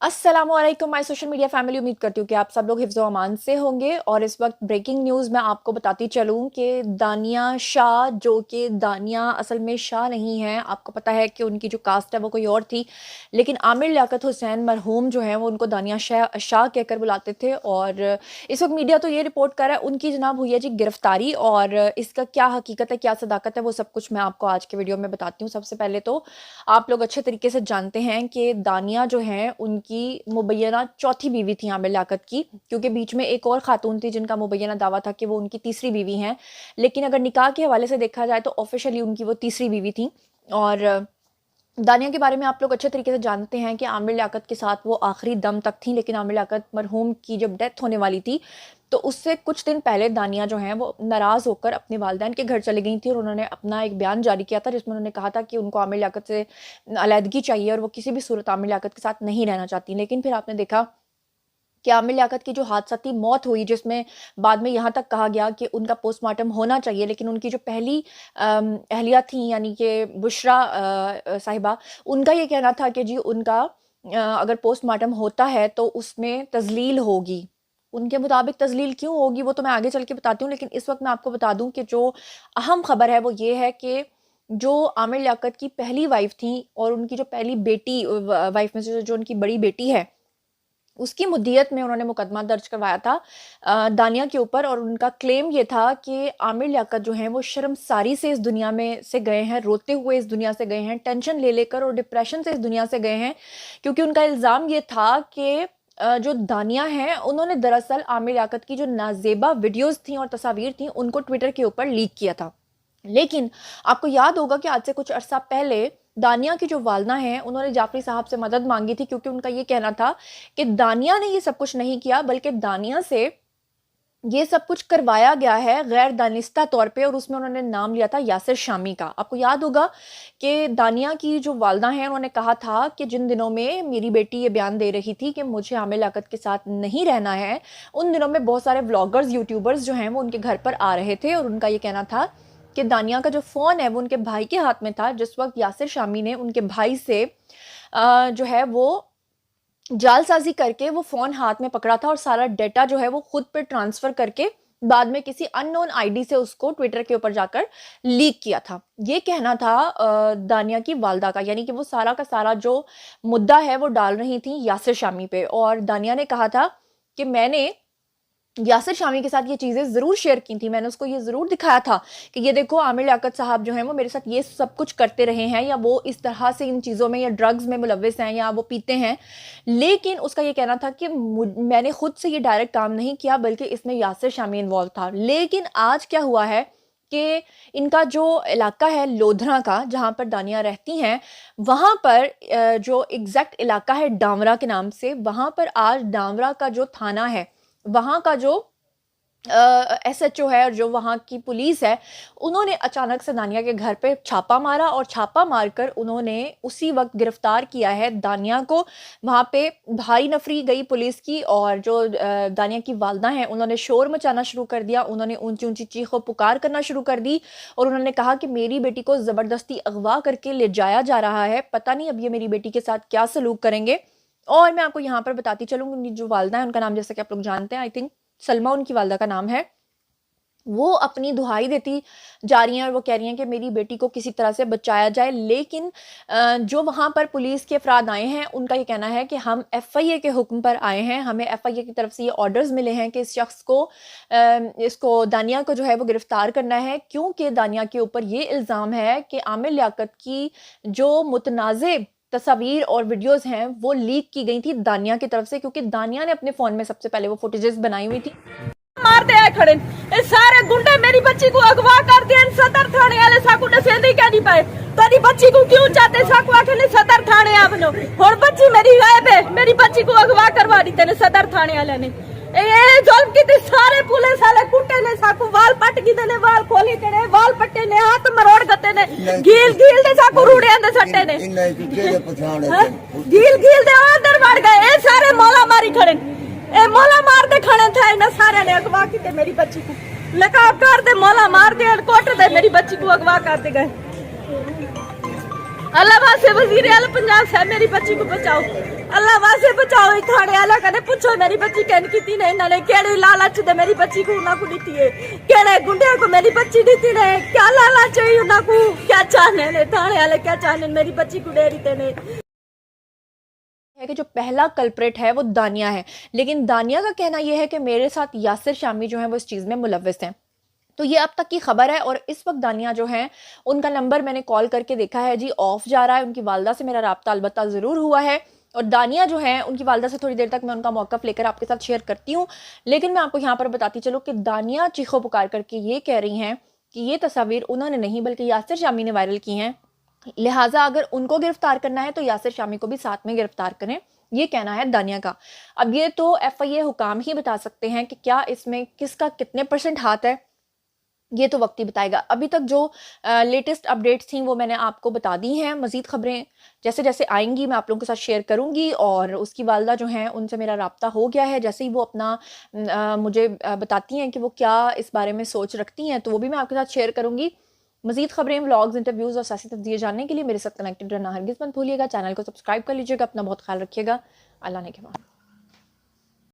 अस्सलामुअलैकुम my social media family. उम्मीद करती हूँ कि आप सब लोग हिफ्ज़ व अमान से होंगे। और इस वक्त ब्रेकिंग न्यूज़ मैं आपको बताती चलूँ कि दानिया शाह, जो कि दानिया असल में शाह नहीं है, आपको पता है कि उनकी जो कास्ट है वो कोई और थी, लेकिन आमिर लियाकत हुसैन मरहूम जो हैं वो उनको दानिया शाह शाह कहकर बुलाते थे। और इस वक्त मीडिया तो ये रिपोर्ट कर रहा है उनकी जनाब हुई है जी गिरफ्तारी। और इसका क्या हकीकत है, क्या सदाकत है, वो सब कुछ मैं आपको आज के वीडियो में बताती हूँ। सबसे पहले तो आप लोग अच्छे तरीके से जानते हैं कि दानिया जो हैं उनकी मुबैना चौथी बीवी थी आमिर लियाकत की, क्योंकि बीच में एक और खातून थी जिनका मुबैना दावा था कि वो उनकी तीसरी बीवी हैं, लेकिन अगर निकाह के हवाले से देखा जाए तो ऑफिशियली उनकी वो तीसरी बीवी थी। और दानिया के बारे में आप लोग अच्छे तरीके से जानते हैं कि आमिर लियाकत के साथ वो आखिरी दम तक थी, लेकिन आमिर लियाकत मरहूम की जब डेथ होने वाली थी तो उससे कुछ दिन पहले दानिया जो हैं वो नाराज़ होकर अपने वालिदैन के घर चली गई थी। और उन्होंने अपना एक बयान जारी किया था जिसमें उन्होंने कहा था कि उनको आमिर लियाकत से अलहदगी चाहिए और वो किसी भी सूरत आमिर लियाकत के साथ नहीं रहना चाहती। लेकिन फिर आपने देखा कि आमिर लियाकत की जो हादसाती मौत हुई, जिसमें बाद में यहाँ तक कहा गया कि उनका पोस्टमार्टम होना चाहिए, लेकिन उनकी जो पहली अहलिया थी यानी कि बुशरा साहिबा, उनका ये कहना था कि जी उनका अगर पोस्टमार्टम होता है तो उसमें तज़लील होगी। उनके मुताबिक तज़लील क्यों होगी वो तो मैं आगे चल के बताती हूँ, लेकिन इस वक्त मैं आपको बता दूँ कि जो अहम खबर है वो ये है कि जो आमिर लियाकत की पहली वाइफ थी और उनकी जो पहली बेटी वाइफ में से जो उनकी बड़ी बेटी है, उसकी मुद्दियत में उन्होंने मुकदमा दर्ज करवाया था दानिया के ऊपर। और उनका क्लेम ये था कि आमिर लियाकत जो हैं वो शर्मसारी से इस दुनिया में से गए हैं, रोते हुए इस दुनिया से गए हैं, टेंशन ले लेकर और डिप्रेशन से इस दुनिया से गए हैं, क्योंकि उनका इल्ज़ाम ये था कि जो दानिया हैं उन्होंने दरअसल आमिर लियाकत की जो नाजेबा वीडियोस थी और तस्वीर थी उनको ट्विटर के ऊपर लीक किया था। लेकिन आपको याद होगा कि आज से कुछ अरसा पहले दानिया की जो वालना है उन्होंने जाफरी साहब से मदद मांगी थी, क्योंकि उनका ये कहना था कि दानिया ने ये सब कुछ नहीं किया बल्कि दानिया से ये सब कुछ करवाया गया है गैर दानिस्ता तौर पे। और उसमें उन्होंने नाम लिया था यासिर शामी का। आपको याद होगा कि दानिया की जो वालदा हैं उन्होंने कहा था कि जिन दिनों में मेरी बेटी ये बयान दे रही थी कि मुझे आमिर लियाकत के साथ नहीं रहना है, उन दिनों में बहुत सारे व्लॉगर्स यूट्यूबर्स जो हैं वो उनके घर पर आ रहे थे। और उनका ये कहना था कि दानिया का जो फ़ोन है वो उनके भाई के हाथ में था, जिस वक्त यासिर शामी ने उनके भाई से जो है वो जालसाजी करके वो फ़ोन हाथ में पकड़ा था और सारा डेटा जो है वो खुद पे ट्रांसफ़र करके बाद में किसी अननोन आईडी से उसको ट्विटर के ऊपर जाकर लीक किया था। ये कहना था दानिया की वालदा का, यानी कि वो सारा का सारा जो मुद्दा है वो डाल रही थी यासिर शामी पे। और दानिया ने कहा था कि मैंने यासिर शामी के साथ ये चीज़ें ज़रूर शेयर की थी, मैंने उसको ये ज़रूर दिखाया था कि ये देखो आमिर लियाकत साहब जो हैं वो मेरे साथ ये सब कुछ करते रहे हैं, या वो इस तरह से इन चीज़ों में या ड्रग्स में मुलविस हैं या वो पीते हैं। लेकिन उसका ये कहना था कि मैंने खुद से ये डायरेक्ट काम नहीं किया बल्कि इसमें यासिर शामी इन्वॉल्व था। लेकिन आज क्या हुआ है कि इनका जो इलाका है लोधरा का, जहाँ पर दानिया रहती हैं, वहाँ पर जो एग्जैक्ट इलाका है डामरा के नाम से, वहाँ पर आज डामरा का जो थाना है, वहाँ का जो एसएचओ है और जो वहाँ की पुलिस है, उन्होंने अचानक से दानिया के घर पे छापा मारा और छापा मारकर उन्होंने उसी वक्त गिरफ्तार किया है दानिया को। वहाँ पे भारी नफरी गई पुलिस की और जो दानिया की वालदा हैं उन्होंने शोर मचाना शुरू कर दिया, उन्होंने ऊंची ऊंची चीखों पुकार करना शुरू कर दी और उन्होंने कहा कि मेरी बेटी को ज़बरदस्ती अगवा करके ले जाया जा रहा है, पता नहीं अब ये मेरी बेटी के साथ क्या सलूक करेंगे। और मैं आपको यहाँ पर बताती चलूँ, उनकी जो वालदा है उनका नाम जैसा कि आप लोग जानते हैं, आई थिंक सलमा उनकी वालदा का नाम है, वो अपनी दुहाई देती जा रही हैं और वो कह रही हैं कि मेरी बेटी को किसी तरह से बचाया जाए। लेकिन जो वहाँ पर पुलिस के अफराद आए हैं उनका ये कहना है कि हम एफआईए के हुक्म पर आए हैं, हमें एफआईए की तरफ से ये ऑर्डर्स मिले हैं कि इस शख्स को इसको दानिया को जो है वो गिरफ्तार करना है, क्योंकि दानिया के ऊपर ये इल्ज़ाम है कि आमिर लियाकत की जो मुतनाज़े तस्वीर और वीडियोस हैं वो लीक की गई थी दानिया की तरफ से, क्योंकि दानिया ने अपने फ़ोन में सबसे पहले वो फुटेजेस बनाई हुई थी। मारते आए खड़े ये सारे गुंडे मेरी बच्ची को अगवा कर दिए। सदर थाने वाले साकू ने सेंधी क्या नहीं पाए, तेरी बच्ची को क्यों चाहते साकू आखे ने सदर थाने आवनो और बच्ची मेरी गायब है, मेरी बच्ची को अगवा करवा दी तेने सदर थाने वाले ने। ये जुल्म की थी, सारे पुलिस वाले कुत्ते ने साकू वाल पट की देने, वाल खोली तेने, वाल पट्टे ने, हाथ मरोड़ गते ने, गील गील दे साकू रूड़े अंदर सट्टे ने, गील गील दे अंदर बढ़ गए। ये सारे मौला मारी खड़े, ए मौला मार दे खड़े थे ना, सारे ने अगवा की थे मेरी बच्ची को, लका कर दे मौला मार दे कोट दे मेरी बच्ची को अगवा कर दे गए। अल्लाह से वजीर आला पंजाब साहब मेरी बच्ची को बचाओ। अल्लाह वासे बचाओ ही थाने आला कने पूछो मेरी बच्ची कहन की ने इन्होंने केड़ी लालच दे मेरी बच्ची को ना को दी है केड़े गुंडे को मेरी बच्ची दी ने क्या लालच है उना को क्या चाहने ने थाने आले क्या चाहने मेरी बच्ची को दे दी ने है कि जो पहला कल्प्रेट है वो दानिया है, लेकिन दानिया का कहना यह है कि मेरे साथ यासिर शामी जो है वो इस चीज़ में मुलव्विस हैं। तो ये अब तक की खबर है और इस वक्त दानिया जो हैं उनका नंबर मैंने कॉल करके देखा है जी, ऑफ जा रहा है। उनकी वालदा से मेरा राब्ता अलबत्ता ज़रूर हुआ है और दानिया जो है उनकी वालदा से थोड़ी देर तक मैं उनका मौक़िफ़ लेकर आपके साथ शेयर करती हूँ। लेकिन मैं आपको यहाँ पर बताती चलूँ कि दानिया चीखो पुकार करके ये कह रही हैं कि ये तस्वीर उन्होंने नहीं बल्कि यासिर शामी ने वायरल की हैं, लिहाजा अगर उनको गिरफ्तार करना है तो यासिर शामी को भी साथ में गिरफ्तार करें, ये कहना है दानिया का। अब ये तो एफआईए हुकाम ही बता सकते हैं कि क्या इसमें किसका कितने % हाथ है, ये तो वक्त ही बताएगा। अभी तक जो लेटेस्ट अपडेट्स थी वो मैंने आपको बता दी हैं। मज़ीद खबरें जैसे जैसे आएंगी मैं आप लोगों के साथ शेयर करूंगी और उसकी वालदा जो हैं उनसे मेरा राब्ता हो गया है। जैसे ही वो अपना मुझे बताती हैं कि वो क्या इस बारे में सोच रखती हैं तो वो भी मैं आपके साथ शेयर करूंगी। मज़ीद खबरें, व्लॉग्स, इंटरव्यूज़ और सियासी तस्दीर जानने के लिए मेरे साथ कनेक्टेड रहना हरगिज़ मत भूलिएगा। चैनल को सब्सक्राइब कर लीजिएगा। अपना बहुत ख्याल रखिएगा। अल्लाह ने के बाद।